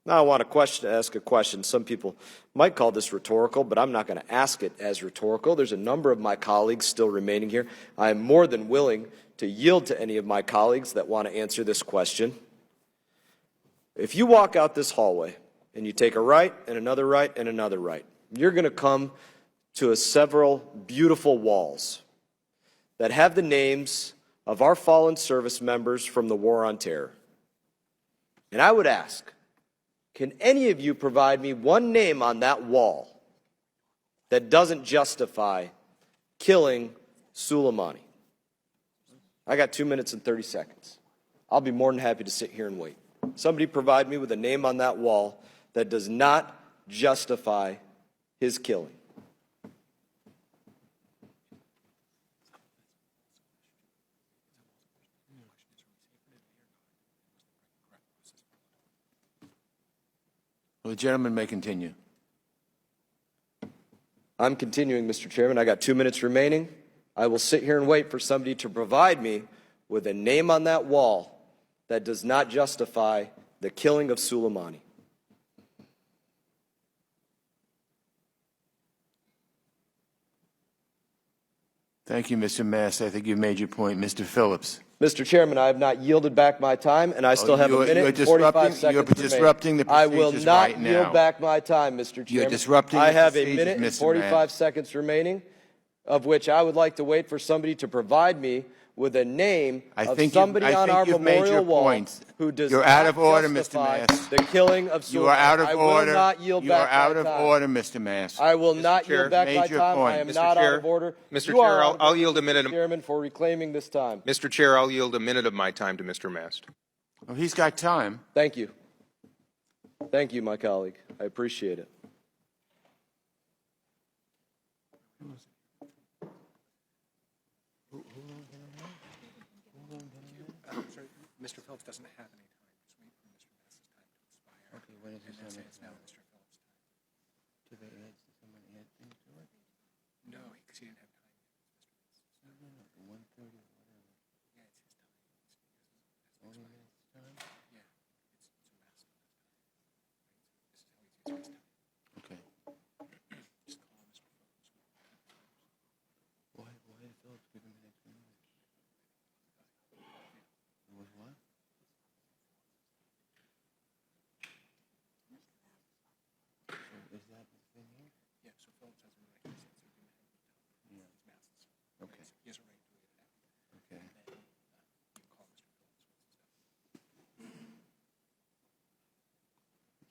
Now I want to ask a question. Some people might call this rhetorical, but I'm not going to ask it as rhetorical. There's a number of my colleagues still remaining here. I am more than willing to yield to any of my colleagues that want to answer this question. If you walk out this hallway and you take a right and another right and another right, you're going to come to several beautiful walls that have the names of our fallen service members from the War on Terror. And I would ask, can any of you provide me one name on that wall that doesn't justify killing Soleimani? I got 2 minutes and 30 seconds. I'll be more than happy to sit here and wait. Somebody provide me with a name on that wall that does not justify his killing. Well, the gentleman may continue. I'm continuing, Mr. Chairman. I got 2 minutes remaining. I will sit here and wait for somebody to provide me with a name on that wall that does not justify the killing of Soleimani. Thank you, Mr. Mast. I think you've made your point. Mr. Phillips. Mr. Chairman, I have not yielded back my time, and I still have a minute and 45 seconds You're disrupting the I will procedures not right now. yield back my time, Mr. Chairman. You're disrupting I the have a procedures, minute and Mr. 45 Mast. seconds remaining, of which I would like to wait for somebody to provide me with a name of somebody on our memorial wall who does You're not out of order, Mr. justify Mast. the killing of Soleimani. You are out of order. I will not yield You are back out my of time. order, Mr. Mast. I will not Chair, yield back my made your time. point. I am Mr. not Chair, out of order. Mr. You Chair, are out of I'll order, yield a minute. Mr. Chairman, for reclaiming this time. Mr. Chair, I'll yield a minute of my time to Mr. Mast. Well, he's got time. Thank you. Thank you, my colleague. I appreciate it. Mr. Phillips doesn't have any time. Just wait for Mr. Mast's time to expire. Okay, when is his time? It's now Mr. Phillips' time. Did they add someone add things to it? No, because he didn't have time. No, 1:30 or whatever. Yeah, it's his time. Only his time? Yeah, it's a mess. This is how he uses his time. Okay. Just call Mr. Phillips. Why did Phillips give him an extra minute? It was what? So is that the thing here? Yeah, so Phillips has a right to say something. Yeah. It's Mast's. Okay. He has a right to do it. Okay. And then you call Mr. Phillips.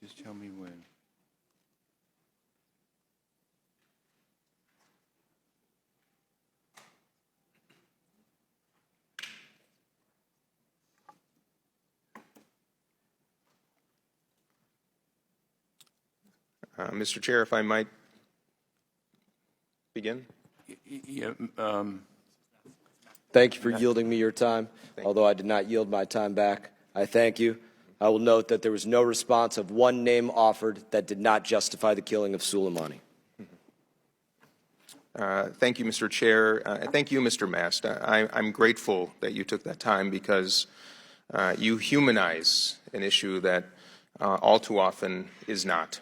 Just tell me when. Mr. Chair, if I might begin. Yeah, Thank you for yielding me your time. Although I did not yield my time back, I thank you. I will note that there was no response of one name offered that did not justify the killing of Soleimani. Thank you, Mr. Chair. Thank you, Mr. Mast. I'm grateful that you took that time because you humanize an issue that all too often is not.